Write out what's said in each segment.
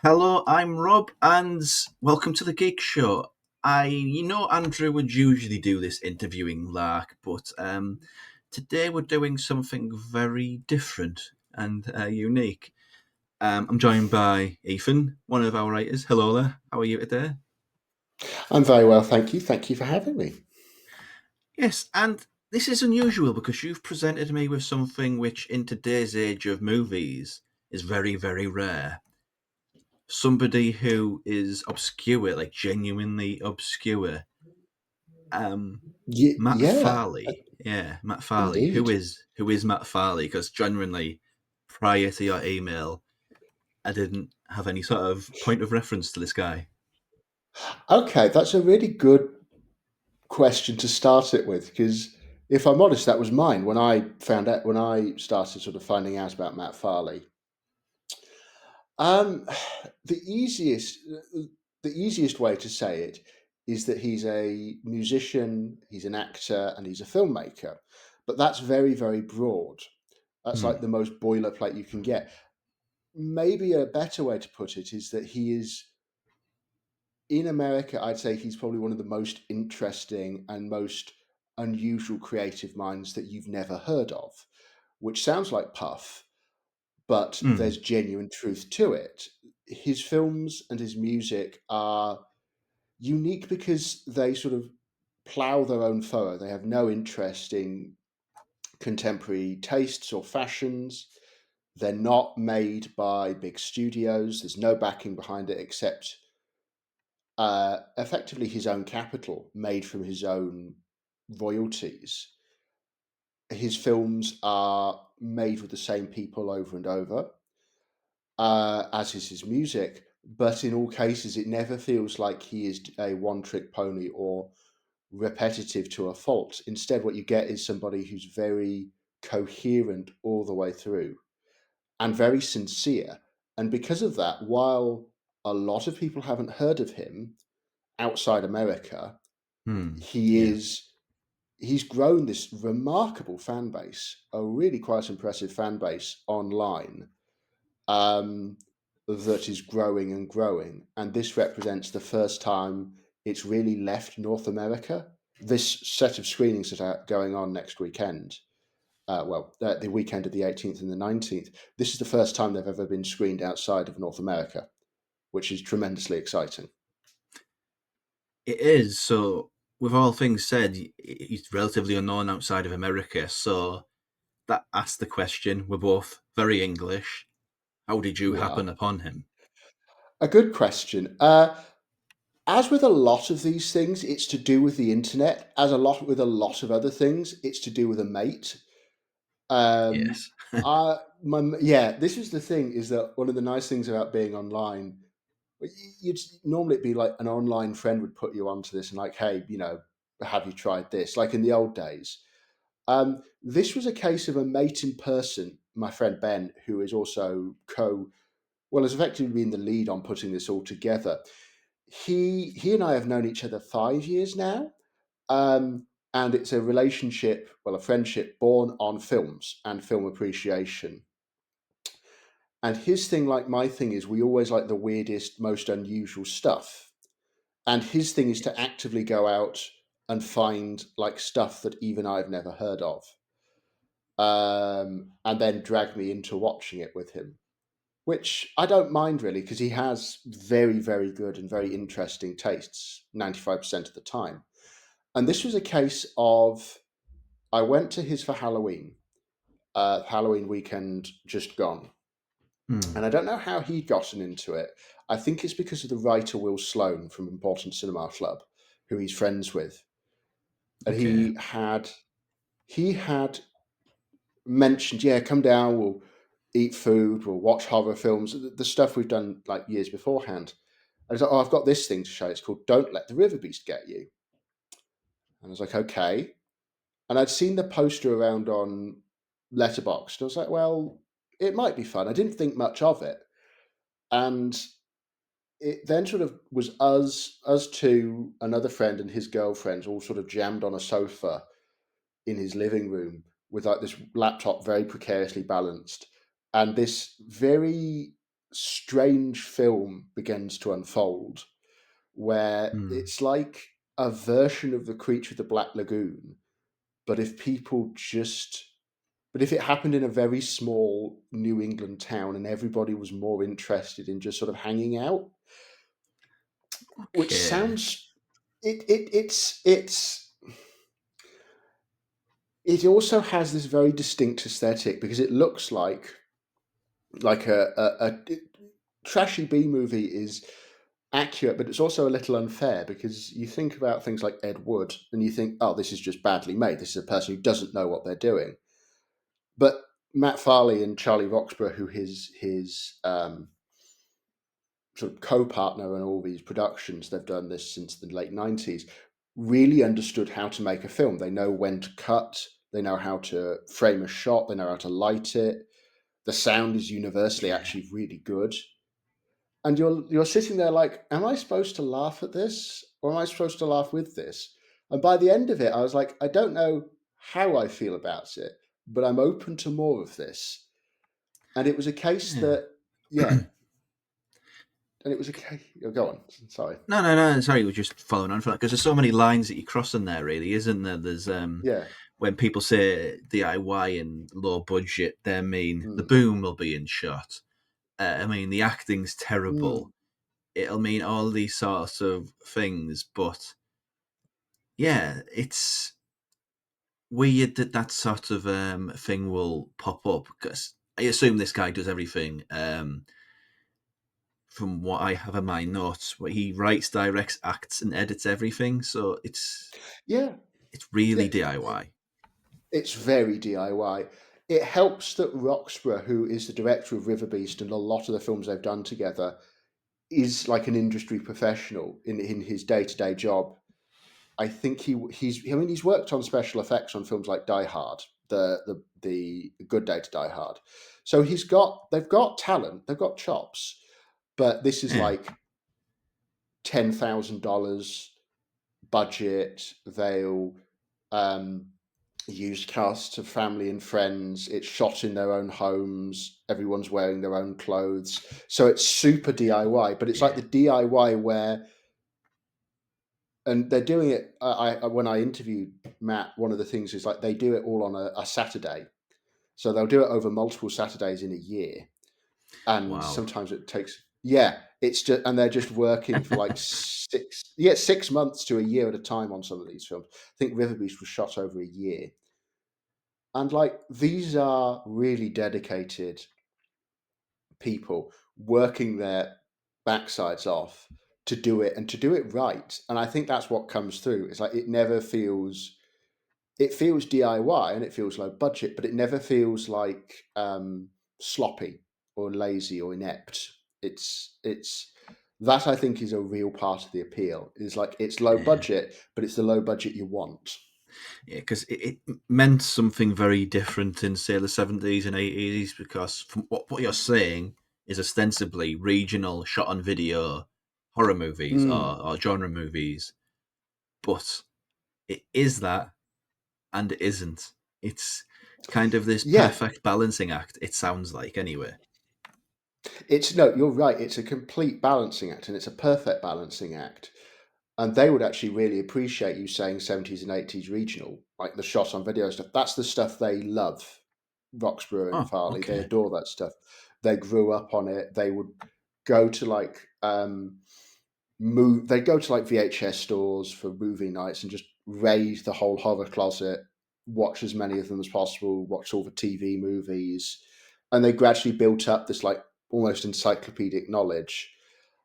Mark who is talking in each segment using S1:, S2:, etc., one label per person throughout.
S1: Hello, I'm Rob, and welcome to the Geek Show. Andrew would usually do this interviewing lark, but today we're doing something very different and unique. I'm joined by Ethan, one of our writers. Hello there. How are you today?
S2: I'm very well, thank you. Thank you for having me.
S1: Yes, and this is unusual because you've presented me with something which, in today's age of movies, is very, very rare. Somebody who is obscure, like genuinely obscure. Um, Matt
S2: Yeah,
S1: Farley. Yeah, Matt Farley. Who
S2: indeed.
S1: is who is Matt Farley? Because genuinely, prior to your email, I didn't have any sort of point of reference to this guy.
S2: Okay, that's a really good question to start it with because if I'm honest, that was mine when I started sort of finding out about Matt Farley. Um, the easiest the easiest way to say it is that he's a musician, he's an actor, and he's a filmmaker. But that's very, very broad. That's
S1: Hmm.
S2: like the most boilerplate you can get. Maybe a better way to put it is that he is in America. I'd say he's probably one of the most interesting and most unusual creative minds that you've never heard of, which sounds like puff, but
S1: Hmm.
S2: there's genuine truth to it. His films and his music are unique because they sort of plow their own furrow. They have no interest in contemporary tastes or fashions. They're not made by big studios. There's no backing behind it except effectively his own capital made from his own royalties. His films are made with the same people over and over, as is his music. But in all cases, it never feels like he is a one trick pony or repetitive to a fault. Instead, what you get is somebody who's very coherent all the way through and very sincere. And because of that, while a lot of people haven't heard of him outside America,
S1: Hmm.
S2: he
S1: Yeah.
S2: is he's grown this remarkable fan base, a really quite impressive fan base online, um, that is growing and growing. And this represents the first time it's really left North America. This set of screenings that are going on next weekend, the weekend of the 18th and the 19th, this is the first time they've ever been screened outside of North America, which is tremendously exciting.
S1: It is. So, with all things said, he's relatively unknown outside of America. So that asks the question. We're both very English. How did you
S2: We
S1: happen
S2: are.
S1: upon him?
S2: A good question. As with a lot of these things, it's to do with the internet. As a lot with a lot of other things, it's to do with a mate. Um,
S1: Yes.
S2: yeah, this is the thing: is that one of the nice things about being online? You'd normally it'd be like an online friend would put you onto this and like, hey, have you tried this? Like in the old days. This was a case of a mate in person, my friend Ben, who is also has effectively been the lead on putting this all together. He and I have known each other 5 years now, and it's a relationship, well, a friendship born on films and film appreciation. And his thing, like my thing, is we always like the weirdest, most unusual stuff. And his thing is to
S1: Yes.
S2: actively go out and find like stuff that even I've never heard of, and then drag me into watching it with him, which I don't mind really because he has very, very good and very interesting tastes 95% of the time. And this was a case of I went to his for Halloween, Halloween weekend just gone.
S1: Hmm.
S2: And I don't know how he'd gotten into it. I think it's because of the writer Will Sloan from Important Cinema Club, who he's friends with. And
S1: Okay.
S2: he had mentioned, yeah, come down, we'll eat food, we'll watch horror films, the stuff we've done like years beforehand. I was like, oh, I've got this thing to show. It's called Don't Let the Riverbeast Get You. And I was like, okay. And I'd seen the poster around on Letterboxd. I was like, well, it might be fun. I didn't think much of it. And it then sort of was us two, another friend and his girlfriend, all sort of jammed on a sofa in his living room with like this laptop very precariously balanced and this very strange film begins to unfold where
S1: Hmm.
S2: it's like a version of the Creature of the Black Lagoon, but if it happened in a very small New England town and everybody was more interested in just sort of hanging out, which
S1: Okay.
S2: sounds it also has this very distinct aesthetic because it looks like a trashy B movie is accurate, but it's also a little unfair because you think about things like Ed Wood and you think, oh, this is just badly made. This is a person who doesn't know what they're doing. But Matt Farley and Charlie Roxburgh, who his sort of co-partner in all these productions, they've done this since the late 90s, really understood how to make a film. They know when to cut, they know how to frame a shot, they know how to light it. The sound is universally
S1: Okay.
S2: actually really good. And you're sitting there like, am I supposed to laugh at this? Or am I supposed to laugh with this? And by the end of it, I was like, I don't know how I feel about it, but I'm open to more of this. And it was a case
S1: Yeah.
S2: that, yeah, and it was a case. Oh, go on. Sorry.
S1: No, no, no. Sorry, we're just following on from that because there's so many lines that you cross in there, really, isn't there? There's
S2: Yeah.
S1: when people say DIY and low budget, they mean the
S2: Mm.
S1: boom will be in shot. I mean the acting's
S2: Mm.
S1: terrible. It'll mean all these sorts of things, but yeah, it's weird that that sort of thing will pop up because I assume this guy does everything. From what I have in my notes, where he writes, directs, acts, and edits everything, so
S2: Yeah.
S1: it's really
S2: Yeah.
S1: DIY.
S2: It's very DIY. It helps that Roxburgh, who is the director of Riverbeast and a lot of the films they've done together, is like an industry professional in his day to day job. I think he's worked on special effects on films like Die Hard, the Good Day to Die Hard. So they've got talent, they've got chops, but this is
S1: Yeah,
S2: like $10,000 budget. They'll um, use casts of family and friends. It's shot in their own homes. Everyone's wearing their own clothes, so it's super DIY. But it's like
S1: yeah.
S2: the DIY where and they're doing it. When I interviewed Matt, one of the things is like they do it all on a Saturday, so they'll do it over multiple Saturdays in a year, and
S1: Wow.
S2: sometimes it takes it's just and they're just working for like 6 months to a year at a time on some of these films. I think Riverbeast was shot over a year, and like these are really dedicated people working their backsides off to do it and to do it right. And I think that's what comes through. It's like it feels DIY and it feels low budget, but it never feels like sloppy or lazy or inept. It's that I think is a real part of the appeal. Is like it's low
S1: Yeah,
S2: budget, but it's the low budget you want.
S1: yeah, because it meant something very different in, say, the 70s and 80s. Because from what you're saying is ostensibly regional shot on video horror movies
S2: Mm.
S1: or genre movies, but it is that and it isn't. It's kind of this
S2: Yeah,
S1: perfect balancing act, it sounds like, anyway.
S2: it's no, you're right. It's a complete balancing act, and it's a perfect balancing act. And they would actually really appreciate you saying 70s and 80s regional, like the shot on video stuff. That's the stuff they love. Roxburgh and
S1: Oh,
S2: Farley, they
S1: okay.
S2: adore that stuff. They grew up on it. They would go to like they'd go to like VHS stores for movie nights and just raise the whole horror closet, watch as many of them as possible, watch all the TV movies, and they gradually built up this like almost encyclopedic knowledge.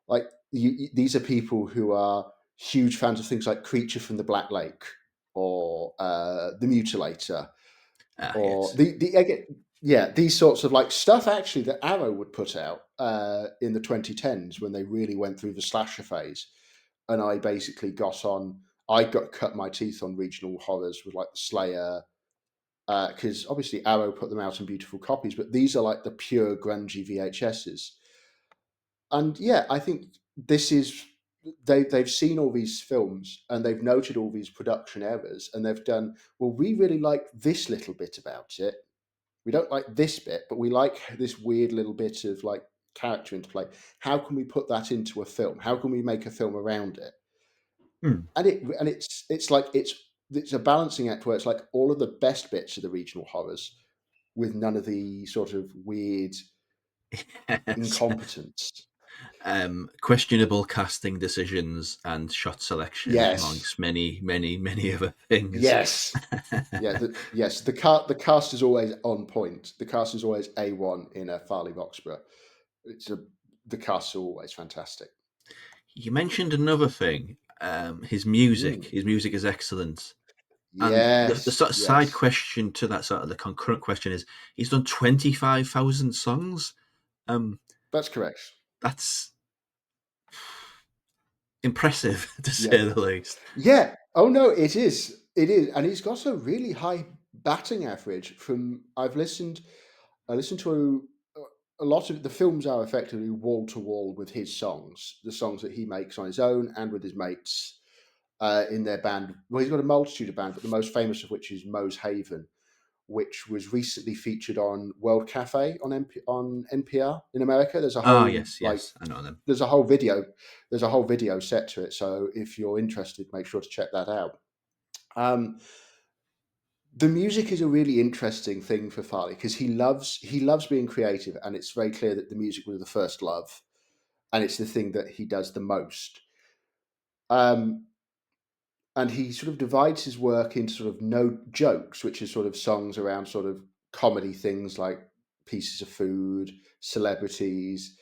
S2: Like these are people who are huge fans of things like Creature from the Black Lake or The Mutilator
S1: Ah,
S2: or
S1: yes.
S2: these sorts of like stuff actually that Arrow would put out in the 2010s when they really went through the slasher phase. And I basically I got cut my teeth on regional horrors with like the Slayer, because obviously Arrow put them out in beautiful copies, but these are like the pure grungy VHSs. And yeah, I think this is they've seen all these films and they've noted all these production errors and they've done well. We really like this little bit about it. We don't like this bit, but we like this weird little bit of like. character into play. How can we put that into a film? How can we make a film around it?
S1: Hmm.
S2: And it's like it's a balancing act where it's like all of the best bits of the regional horrors with none of the sort of weird
S1: Yes.
S2: incompetence.
S1: Questionable casting decisions and shot selection,
S2: Yes,
S1: amongst many, many, many other things.
S2: yes, yeah, yes. The cast is always on point. The cast is always A1 in a Farley Roxburgh. It's a The casts are always fantastic.
S1: You mentioned another thing. His music.
S2: Mm.
S1: His music is excellent. And the
S2: Yes,
S1: sort of side
S2: yes,
S1: question to that, sort of the concurrent question, is he's done 25,000 songs. Um,
S2: that's correct.
S1: that's impressive to
S2: Yeah,
S1: say the least.
S2: yeah. Oh no, it is. It is, and he's got a really high batting average. From I listened to a lot of the films are effectively wall to wall with his songs, the songs that he makes on his own and with his mates in their band. Well, he's got a multitude of bands, but the most famous of which is Moe's Haven, which was recently featured on World Cafe on on NPR in America.
S1: Ah, yes, yes, I know them.
S2: There's a whole video there's a whole video set to it. So if you're interested, make sure to check that out. Um, the music is a really interesting thing for Farley because he loves being creative, and it's very clear that the music was the first love, and it's the thing that he does the most. Um, and he sort of divides his work into sort of no jokes, which is sort of songs around sort of comedy things like pieces of food, celebrities.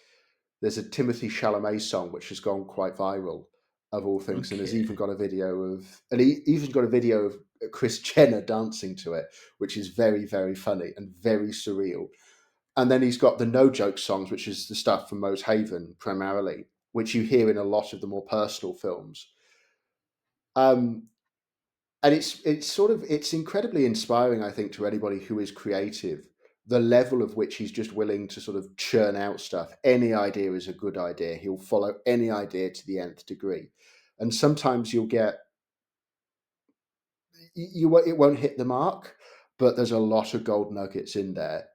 S2: There's a Timothy Chalamet song which has gone quite viral, of all things, and has
S1: Okay.
S2: even got a video of, and he even got a video of Chris Jenner dancing to it, which is very, very funny and very surreal. And then he's got the no joke songs, which is the stuff from Moe's Haven primarily, which you hear in a lot of the more personal films. Um, and it's incredibly inspiring, I think, to anybody who is creative, the level of which he's just willing to sort of churn out stuff. Any idea is a good idea. He'll follow any idea to the nth degree, and sometimes you'll get it won't hit the mark, but there's a lot of gold nuggets in there.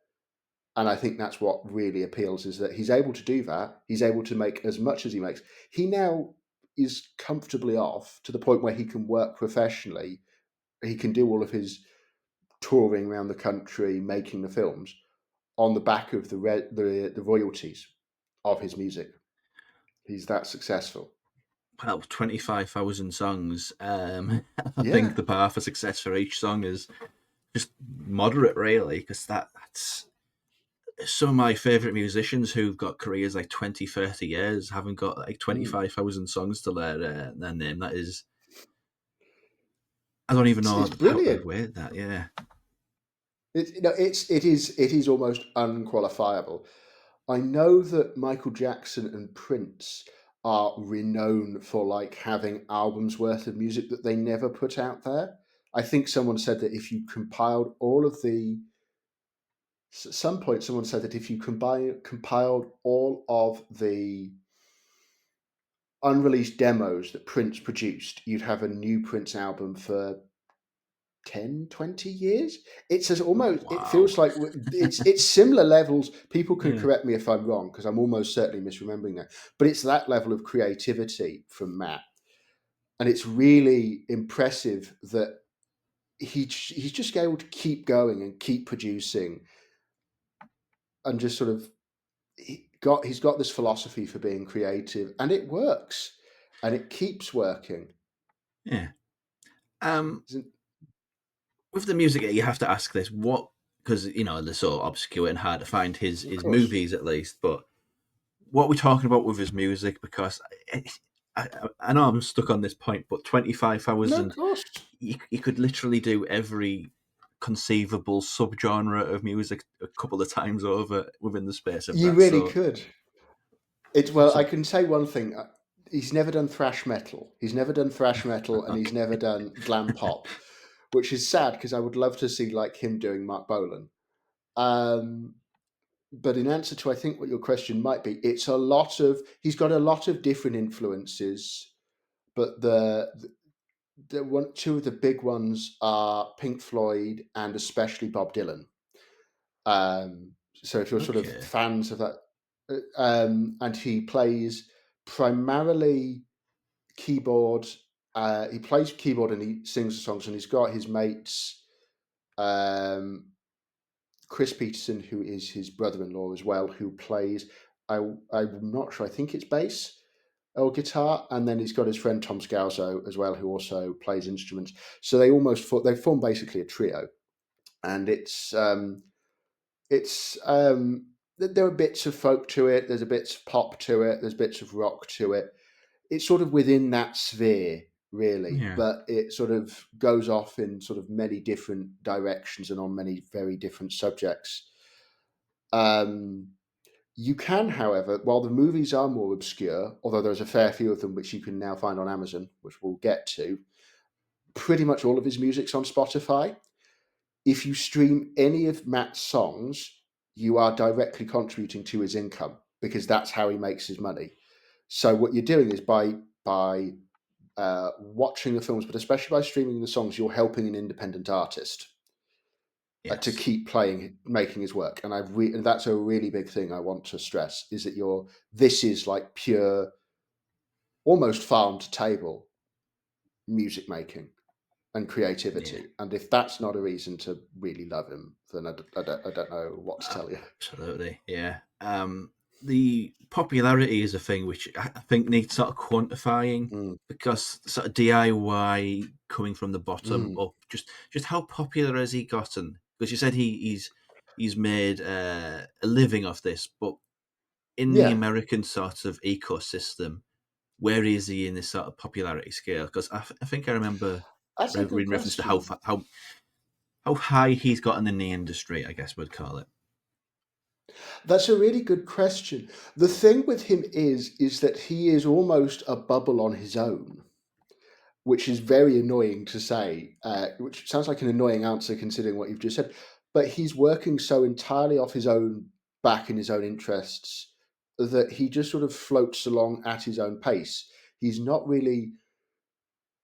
S2: And I think that's what really appeals, is that he's able to do that. He's able to make as much as he makes. He now is comfortably off to the point where he can work professionally. He can do all of his touring around the country, making the films on the back of the royalties of his music. He's that successful.
S1: Well, 25,000 songs. I think
S2: Yeah.
S1: the bar for success for each song is just moderate, really, because that's some of my favourite musicians who've got careers like 20, 30 years haven't got like
S2: Mm.
S1: 25,000 songs to their name. That is, I don't even
S2: It's
S1: know how to
S2: brilliant.
S1: word that. Yeah.
S2: It is almost unqualifiable. I know that Michael Jackson and Prince are renowned for like having albums worth of music that they never put out there. I think someone said that if you compiled all of the at some point someone said that if you compiled all of the unreleased demos that Prince produced, you'd have a new Prince album for 10, 20 years. It's as almost, it
S1: Wow.
S2: feels like it's similar levels. People can
S1: Yeah.
S2: correct me if I'm wrong, because I'm almost certainly misremembering that. But it's that level of creativity from Matt. And it's really impressive that he's just able to keep going and keep producing, and just sort of he's got this philosophy for being creative, and it works, and it keeps working.
S1: Yeah. Um,
S2: Isn't
S1: with the music, you have to ask this: what? Because they're so obscure and hard to find
S2: Of
S1: his
S2: course.
S1: movies, at least. But what are we talking about with his music? Because I know I'm stuck on this point, but
S2: No, of
S1: 25,000,
S2: course.
S1: you could literally do every conceivable subgenre of music a couple of times over within the space of
S2: You
S1: that.
S2: really
S1: So,
S2: could. Well, I
S1: so
S2: can say one thing. He's never done thrash metal. He's never done thrash metal, and he's never
S1: okay,
S2: done glam pop, which is sad because I would love to see like him doing Mark Bolan. Um, but in answer to I think what your question might be, it's a lot of he's got a lot of different influences, but two of the big ones are Pink Floyd and especially Bob Dylan. So if you're sort of
S1: okay,
S2: fans of that, and he plays primarily keyboard. He plays keyboard and he sings the songs, and he's got his mates, um, Chris Peterson, who is his brother-in-law as well, who plays. I, I'm not sure. I think it's bass or guitar, and then he's got his friend Tom Scalzo as well, who also plays instruments. So they form basically a trio, and there are bits of folk to it. There's a bits of pop to it. There's bits of rock to it. It's sort of within that sphere, really,
S1: Yeah.
S2: but it sort of goes off in sort of many different directions and on many very different subjects. Um, you can, however, while the movies are more obscure, although there's a fair few of them which you can now find on Amazon, which we'll get to, pretty much all of his music's on Spotify. If you stream any of Matt's songs, you are directly contributing to his income because that's how he makes his money. So what you're doing is by watching the films, but especially by streaming the songs, you're helping an independent artist to
S1: Yes.
S2: keep playing, making his work. And and that's a really big thing I want to stress is that this is like pure, almost farm to table music making and
S1: Yeah.
S2: creativity. And if that's not a reason to really love him, then I don't know what to tell you.
S1: Absolutely. Yeah. The popularity is a thing which I think needs sort of quantifying,
S2: Mm,
S1: because sort of DIY coming from the bottom
S2: mm.
S1: up, just how popular has he gotten? Because you said he's made a living off this, but in the
S2: Yeah,
S1: American sort of ecosystem, where is he in this sort of popularity scale? Because I think I remember
S2: that's a good
S1: reading reference to how
S2: question.
S1: how high he's gotten in the industry, I guess we'd call it.
S2: That's a really good question. The thing with him is that he is almost a bubble on his own, which is very annoying to say, which sounds like an annoying answer considering what you've just said. But he's working so entirely off his own back and his own interests that he just sort of floats along at his own pace. He's not really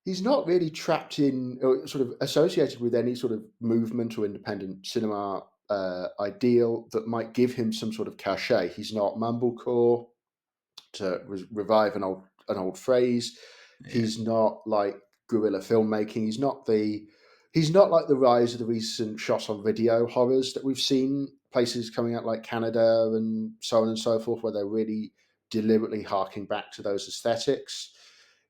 S2: he's not really trapped in or sort of associated with any sort of movement or independent cinema ideal that might give him some sort of cachet. He's not mumblecore, to revive an old phrase.
S1: Yeah.
S2: He's not like guerrilla filmmaking. He's not like the rise of the recent shot on video horrors that we've seen places coming out like Canada and so on and so forth, where they're really deliberately harking back to those aesthetics.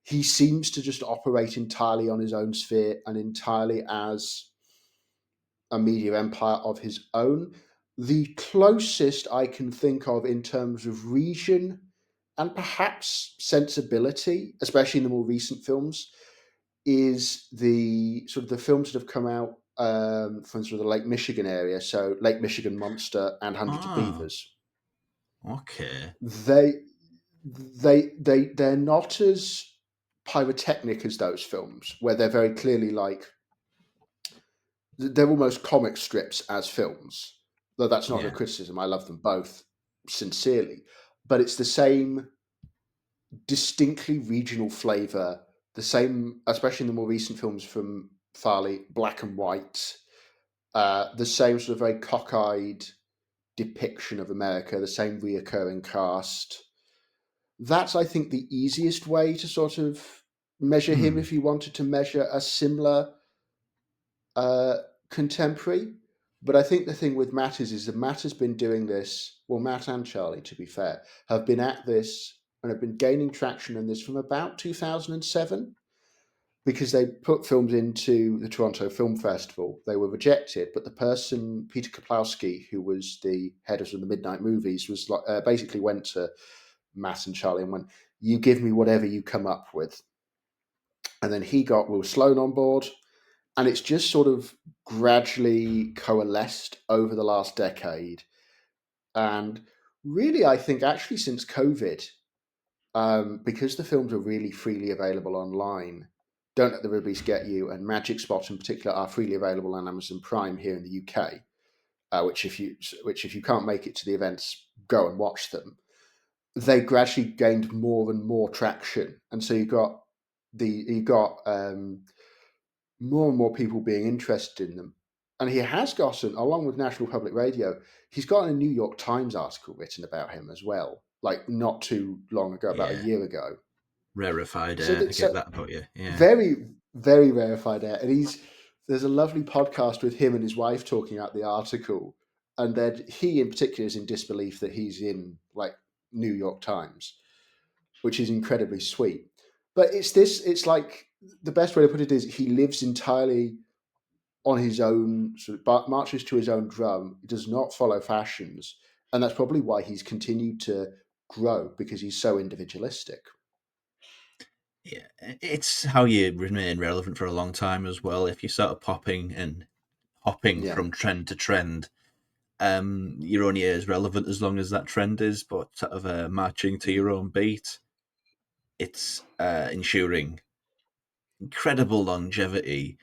S2: He seems to just operate entirely on his own sphere and entirely as a media empire of his own. The closest I can think of in terms of region and perhaps sensibility, especially in the more recent films, is the sort of the films that have come out from sort of the Lake Michigan area. So Lake Michigan Monster and Hundreds of
S1: Oh,
S2: Beavers.
S1: okay.
S2: They they're not as pyrotechnic as those films, where they're very clearly like they're almost comic strips as films. Though that's not a
S1: Yeah.
S2: criticism. I love them both sincerely, but it's the same distinctly regional flavor. The same, especially in the more recent films from Farley, black and white. The same sort of very cockeyed depiction of America. The same reoccurring cast. That's, I think, the easiest way to sort of measure him
S1: Hmm.
S2: if you wanted to measure a similar uh, contemporary. But I think the thing with Matt is that Matt has been doing this. Well, Matt and Charlie, to be fair, have been at this and have been gaining traction in this from about 2007 because they put films into the Toronto Film Festival. They were rejected, but the person, Peter Kaplowski, who was the head of the Midnight Movies, was like, basically went to Matt and Charlie and went, "You give me whatever you come up with." And then he got Will Sloan on board, and it's just sort of gradually coalesced over the last decade. And really, I think actually since COVID, because the films are really freely available online, Don't Let the Riverbeast Get You and Magic Spot in particular are freely available on Amazon Prime here in the UK. Which if you can't make it to the events, go and watch them. They gradually gained more and more traction, and so you got more and more people being interested in them. And he has gotten, along with National Public Radio, he's got a New York Times article written about him as well, like not too long ago, about a
S1: Yeah,
S2: year ago.
S1: rarefied
S2: So
S1: air. I
S2: that's
S1: get that about you. Yeah,
S2: very, very rarefied air. And there's a lovely podcast with him and his wife talking about the article. And then he in particular is in disbelief that he's in like New York Times, which is incredibly sweet. But it's like the best way to put it is he lives entirely on his own, sort of marches to his own drum. He does not follow fashions. And that's probably why he's continued to grow, because he's so individualistic.
S1: yeah. It's how you remain relevant for a long time as well. If you start popping and hopping
S2: Yeah.
S1: from trend to trend, you're only as relevant as long as that trend is. But sort of marching to your own beat, it's ensuring incredible longevity,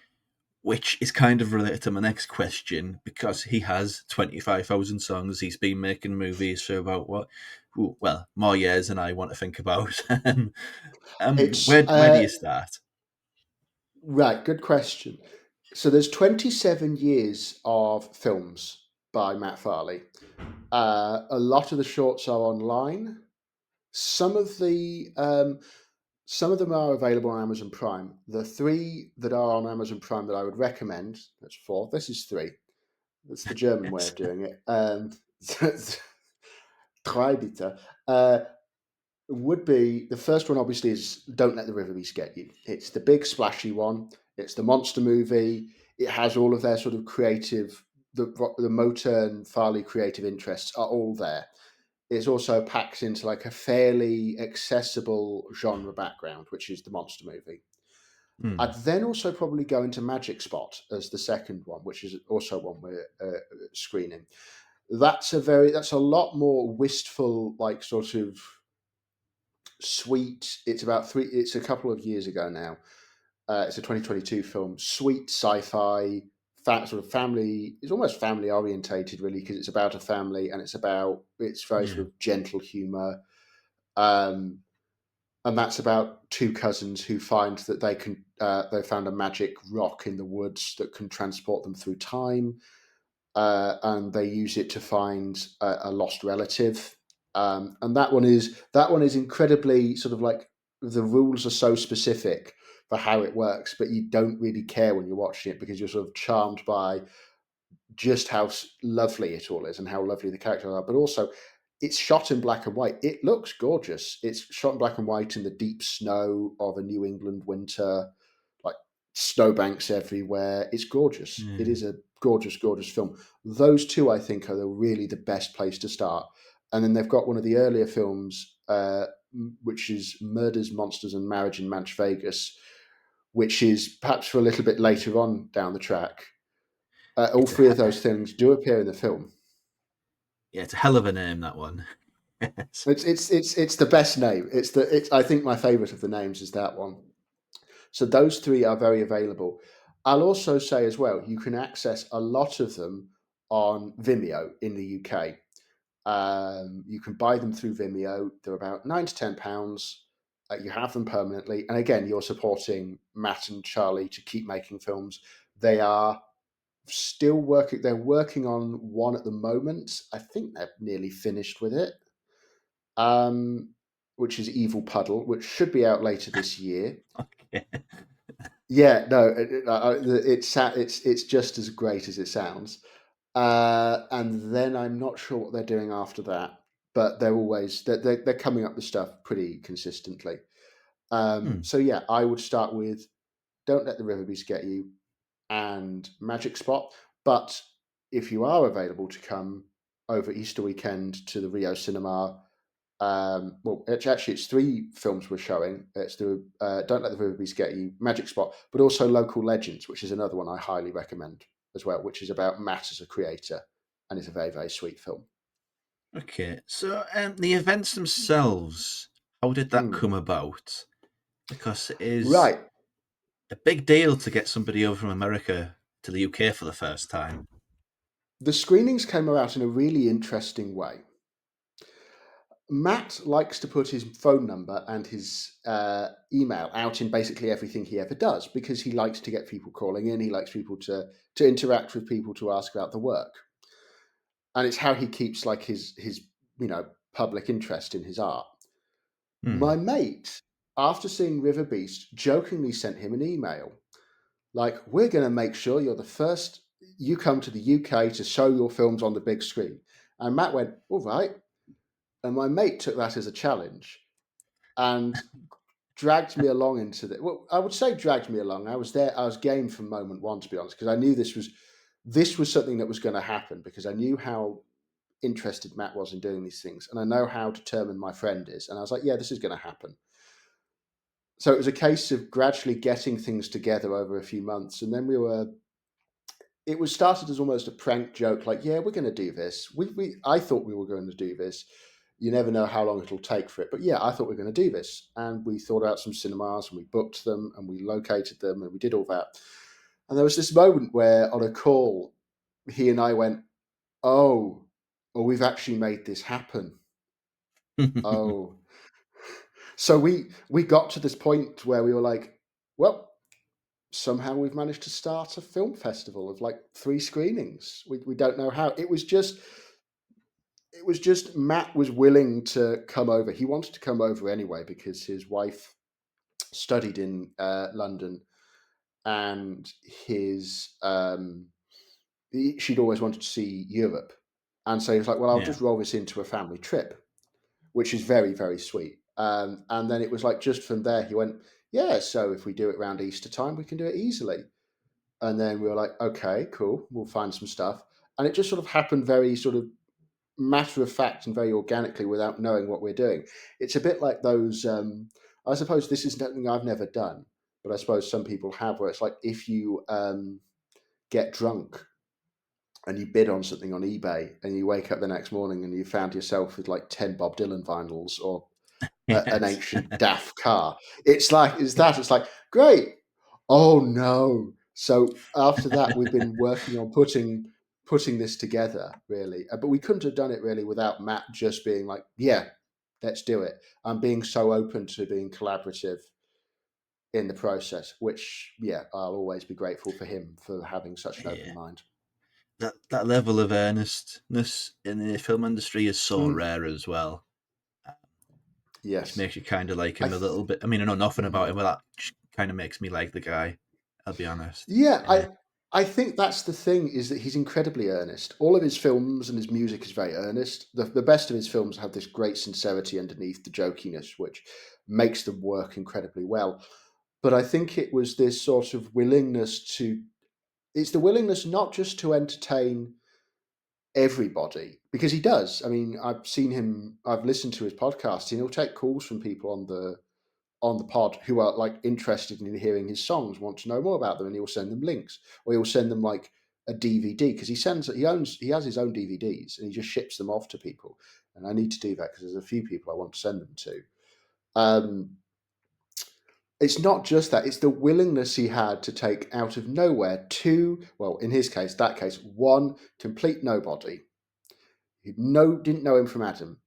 S1: which is kind of related to my next question because he has 25,000 songs. He's been making movies for about what? Well, more years than I want to think about.
S2: It's
S1: Where do you start?
S2: right. Good question. So there's 27 years of films by Matt Farley. A lot of the shorts are online. Some of the some of them are available on Amazon Prime. The three that are on Amazon Prime that I would recommend, that's four. This is three. That's the German way
S1: Yes.
S2: of doing it. Drei bitte. Uh, would be the first one, obviously, is Don't Let the Riverbeast Get You. It's the big splashy one. It's the monster movie. It has all of their sort of creative, the Motern Farley creative interests are all there. It's also packed into like a fairly accessible genre background, which is the monster movie.
S1: Hmm.
S2: I'd then also probably go into Magic Spot as the second one, which is also one we're screening. That's a lot more wistful, like sort of sweet. It's about three. It's a couple of years ago now. It's a 2022 film. Sweet sci-fi, sort of family. It's almost family orientated, really, because it's about a family and it's very
S1: Yeah.
S2: sort of gentle humor. Um, and that's about two cousins who find that they found a magic rock in the woods that can transport them through time, and they use it to find a lost relative. And that one is incredibly sort of like, the rules are so specific for how it works, but you don't really care when you're watching it because you're sort of charmed by just how lovely it all is and how lovely the characters are. But also, it's shot in black and white. It looks gorgeous. It's shot in black and white in the deep snow of a New England winter, like snowbanks everywhere. It's gorgeous. It
S1: Yeah.
S2: is a gorgeous, gorgeous film. Those two, I think, are really the best place to start. And then they've got one of the earlier films, which is Murders, Monsters, and Marriage in Manch Vegas, which is perhaps for a little bit later on down the track. All
S1: It's a
S2: three of those things do appear in the film.
S1: yeah, it's a hell of a name, that one. Yes.
S2: It's the best name. It's I think my favourite of the names is that one. So those three are very available. I'll also say as well, you can access a lot of them on Vimeo in the UK. You can buy them through Vimeo. They're about £9 to £10. You have them permanently, and again, you're supporting Matt and Charlie to keep making films. They are still working. They're working on one at the moment. I think they're nearly finished with it, um, which is Evil Puddle, which should be out later this year.
S1: Okay.
S2: Yeah, no, it's just as great as it sounds. And then I'm not sure what they're doing after that, but they're coming up with stuff pretty consistently.
S1: Hmm.
S2: So yeah, I would start with Don't Let the Riverbeast Get You and Magic Spot. But if you are available to come over Easter weekend to the Rio Cinema, well, it's three films we're showing. It's the Don't Let the Riverbeast Get You, Magic Spot, but also Local Legends, which is another one I highly recommend as well, which is about Matt as a creator, and it's a very, very sweet film.
S1: Okay. So, the events themselves, how did that
S2: Mm.
S1: come about? Because it is
S2: Right.
S1: a big deal to get somebody over from America to the UK for the first time.
S2: The screenings came about in a really interesting way. Matt likes to put his phone number and his email out in basically everything he ever does because he likes to get people calling in. He likes people to interact with people to ask about the work, and it's how he keeps like his public interest in his art. My
S1: Hmm.
S2: mate, after seeing Riverbeast, jokingly sent him an email like, "We're going to make sure you're the first. You come to the UK to show your films on the big screen." And Matt went, "All right." And my mate took that as a challenge and dragged me along into the. Well, I would say dragged me along. I was there. I was game from moment one, to be honest, because I knew this was something that was going to happen because I knew how interested Matt was in doing these things, and I know how determined my friend is, and I was like, yeah, this is going to happen. So it was a case of gradually getting things together over a few months, and then we were. It was started as almost a prank joke, like, yeah, we're going to do this. I thought we were going to do this. You never know how long it'll take for it, but yeah, I thought we were going to do this, and we thought out some cinemas, and we booked them, and we located them, and we did all that. And there was this moment where, on a call, he and I went, "Oh, oh, we've actually made this happen. Oh." So we got to this point where we were like, well, somehow we've managed to start a film festival of like 3 screenings. We don't know how. It was just Matt was willing to come over. He wanted to come over anyway because his wife studied in London, and she'd always wanted to see Europe, and so he was like, "Well, I'll
S1: Yeah.
S2: just roll this into a family trip," which is very, very sweet. And then it was like just from there, he went, "Yeah, so if we do it around Easter time, we can do it easily." And then we were like, "Okay, cool, we'll find some stuff." And it just sort of happened very sort of matter of fact and very organically without knowing what we're doing. It's a bit like those. I suppose this is something I've never done, but I suppose some people have, where it's like if you get drunk and you bid on something on eBay and you wake up the next morning and you found yourself with like 10 Bob Dylan vinyls or an
S1: Yes.
S2: ancient daft car. It's like, great. Oh no. So after that, we've been working on putting this together really, but we couldn't have done it really without Matt just being like, yeah, let's do it, and being so open to being collaborative in the process. Which, yeah, I'll always be grateful for him for having such an open
S1: Yeah.
S2: mind.
S1: That level of earnestness in the film industry is so
S2: Mm,
S1: rare as well, which
S2: yes,
S1: makes you kind of like
S2: I
S1: him a little bit. I mean, I know nothing about
S2: mhm.
S1: him, but that kind of makes me like the guy. I'll be honest.
S2: Yeah,
S1: Yeah.
S2: I think that's the thing, is that he's incredibly earnest. All of his films and his music is very earnest. The best of his films have this great sincerity underneath the jokiness, which makes them work incredibly well. But I think it was this sort of willingness to. It's the willingness not just to entertain everybody, because he does. I mean, I've seen him. I've listened to his podcast, and he'll take calls from people on the pod who are like interested in hearing his songs, want to know more about them, and he'll send them links, or he'll send them like a DVD, because he has his own DVDs and he just ships them off to people. And I need to do that because there's a few people I want to send them to. Um, it's not just that; it's the willingness he had to take out of nowhere two. Well, in his case, that case, one complete nobody who didn't know him from Adam,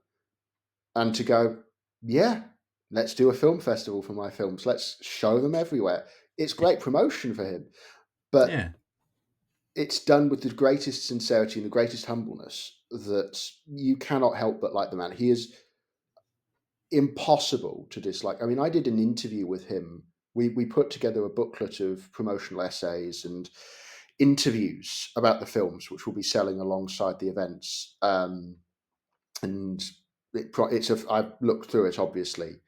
S2: and to go, yeah, let's do a film festival for my films. Let's show them everywhere. It's great promotion for him, but
S1: Yeah.
S2: it's done with the greatest sincerity and the greatest humbleness that you cannot help but like the man. He is impossible to dislike. I mean, I did an interview with him. We put together a booklet of promotional essays and interviews about the films, which we'll be selling alongside the events. And I've looked through it obviously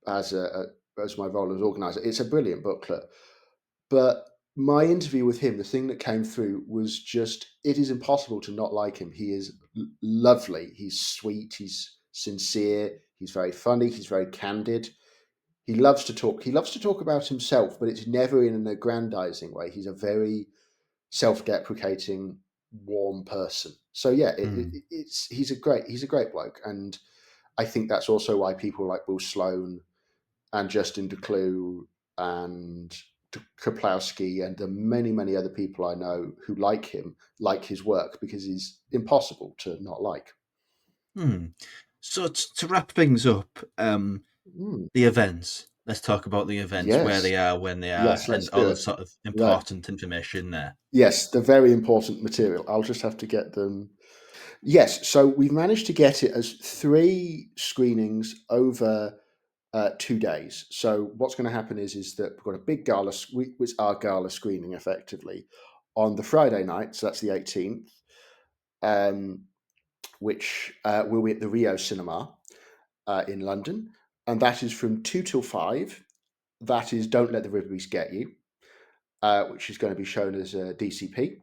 S2: as as my role as organizer. It's a brilliant booklet, but my interview with him, the thing that came through was just, it is impossible to not like him. He is lovely. He's sweet. He's sincere. He's very funny. He's very candid. He loves to talk. He loves to talk about himself, but it's never in an aggrandizing way. He's a very self-deprecating, warm person. So yeah,
S1: Mm.
S2: he's a great bloke, and I think that's also why people like Will Sloan and Justin Decloux and Kaplowski and the many, many other people I know who like him, like his work, because he's impossible to not like.
S1: Hmm. So to wrap things up,
S2: Mm.
S1: the events. Let's talk about the events, where
S2: Yes,
S1: they are, when they are,
S2: yes,
S1: and
S2: let's
S1: all
S2: do
S1: the
S2: it.
S1: sort of
S2: Right.
S1: important information there.
S2: Yes, the very important material. I'll just have to get them. Yes, so we've managed to get it as three screenings over 2 days. So what's going to happen is that we've got a big gala, which our gala screening effectively on the Friday night. So that's the 18th, um, which will be at the Rio Cinema in London, and that is from 2 till 5. That is Don't Let the Riverbeast Get You, which is going to be shown as a DCP,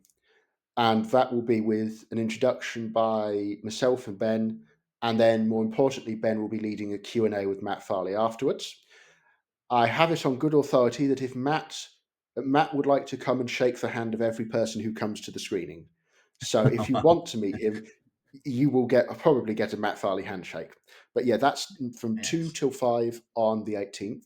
S2: and that will be with an introduction by myself and Ben, and then more importantly, Ben will be leading a Q&A with Matt Farley afterwards. I have it on good authority that if Matt would like to come and shake the hand of every person who comes to the screening. So if you want to meet him, you will probably get a Matt Farley handshake. But yeah, that's from two
S1: Yes.
S2: till five on the 18th.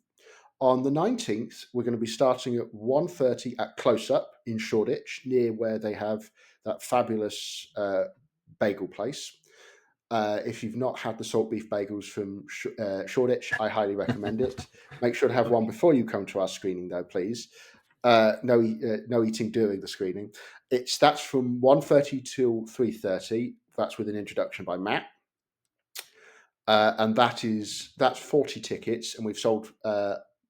S2: On the 19th, we're going to be starting at 1:30 at Close Up in Shoreditch, near where they have that fabulous bagel place. If you've not had the salt beef bagels from Shoreditch, I highly recommend it. Make sure to have one
S1: Okay.
S2: before you come to our screening, though, please. No eating during the screening. That's from 1:30 till 3:30. That's with an introduction by Matt, and that's 40 tickets, and we've sold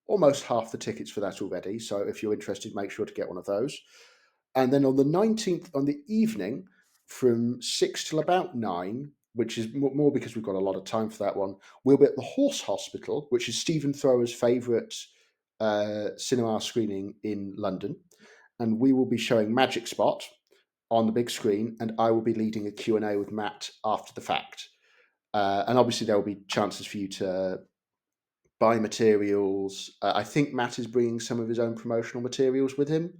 S2: almost half the tickets for that already. So if you're interested, make sure to get one of those. And then on the 19th, on the evening, from 6 till about 9, which is more because we've got a lot of time for that one, we'll be at the Horse Hospital, which is Stephen Thrower's favourite cinema screening in London. And we will be showing Magic Spot on the big screen, and I will be leading a Q&A with Matt after the fact. And obviously there will be chances for you to buy materials. I think Matt is bringing some of his own promotional materials with him.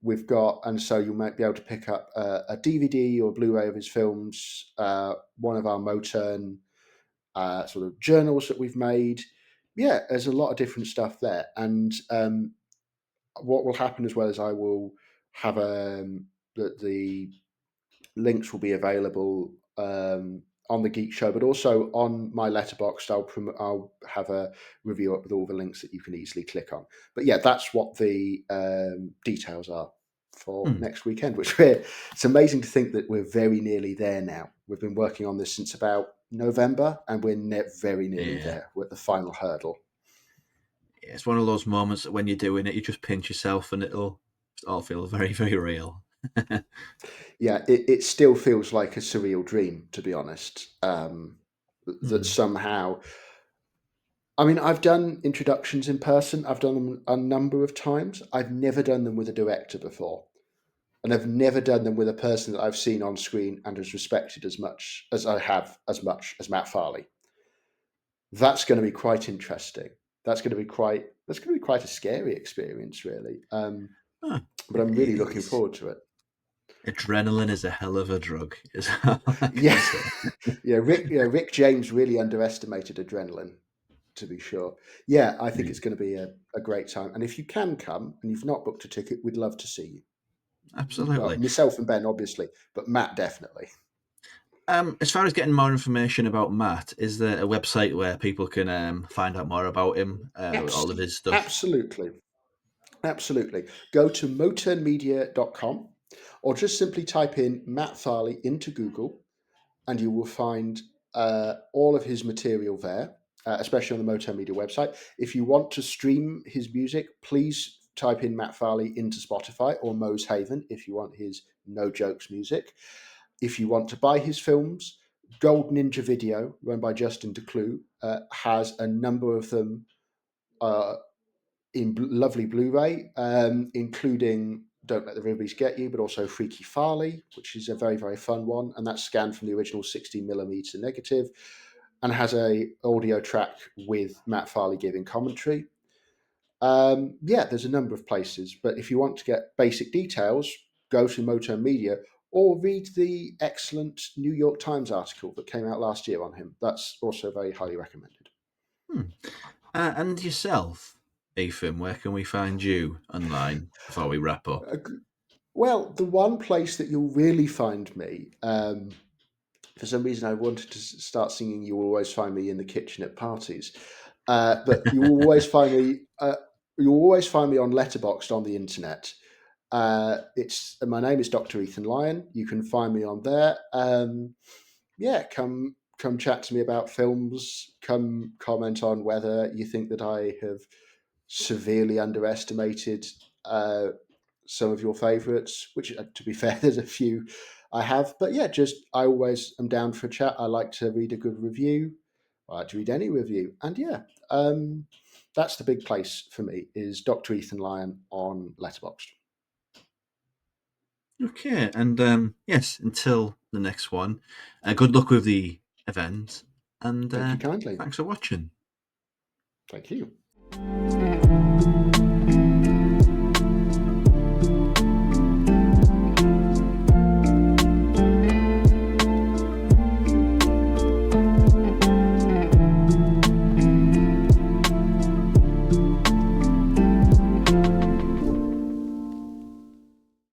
S2: We've got, and so you might be able to pick up a DVD or Blu-ray of his films, one of our Motern sort of journals that we've made. Yeah, there's a lot of different stuff there. And what will happen as well is I will have the links will be available on the Geek Show, but also on my letterbox. I'll have a review up with all the links that you can easily click on. But yeah, that's what the details are for
S1: Hmm.
S2: next weekend. It's amazing to think that we're very nearly there now. We've been working on this since about November, and we're very nearly
S1: Yeah.
S2: there. We're at the final hurdle.
S1: It's one of those moments that when you're doing it, you just pinch yourself and it'll all feel very, very real.
S2: Yeah, it still feels like a surreal dream, to be honest. That
S1: Hmm.
S2: somehow, I mean, I've done introductions in person. I've done them a number of times. I've never done them with a director before, and I've never done them with a person that I've seen on screen and has respected as much as I have as much as Matt Farley. That's going to be quite interesting. That's going to be quite a scary experience, really.
S1: Huh.
S2: But I'm really looking
S1: It's,
S2: forward to it.
S1: adrenaline is a hell of a drug, is all I
S2: Yeah,
S1: can say.
S2: Rick James really underestimated adrenaline, to be sure. Yeah, I think
S1: Yeah,
S2: it's going to be a great time. And if you can come and you've not booked a ticket, we'd love to see you. Well,
S1: absolutely.
S2: myself and Ben, obviously, but Matt definitely.
S1: As far as getting more information about Matt, is there a website where people can find out more about him, all of
S2: Abs-
S1: his stuff?
S2: Absolutely. Absolutely. Go to moternmedia.com or just simply type in Matt Farley into Google and you will find all of his material there, especially on the Motern Media website. If you want to stream his music, please type in Matt Farley into Spotify or Mo's Haven if you want his no jokes music. If you want to buy his films, Gold Ninja Video, run by Justin Decloux, has a number of them uh, in lovely Blu-ray, including Don't Let the Riverbeast Get You, but also Freaky Farley, which is a very, very fun one, and that's scanned from the original 16mm negative, and has a audio track with Matt Farley giving commentary. Yeah, there's a number of places, but if you want to get basic details, go to Motern Media or read the excellent New York Times article that came out last year on him. That's also very highly recommended.
S1: Hmm. And yourself, Ethan, where can we find you online before we wrap up?
S2: Uh, Well, the one place that you'll really find me For some reason, I wanted to start singing "You Will Always Find Me in the Kitchen at Parties," but you will always find me. You will always find me on Letterboxd on the internet. It's my name is Dr. Ethan Lyon. You can find me on there. Yeah, come chat to me about films. Come comment on whether you think that I have severely underestimated some of your favourites. Which, to be fair, there's a few I have. But yeah, just I always am down for a chat. I like to read a good review. I like to read any review, and yeah, that's the big place for me. Is Dr. Ethan Lyon on Letterboxd.
S1: Okay, and yes, until the next one, good luck with the event, and
S2: Thank you kindly.
S1: thanks for watching.
S2: Thank you.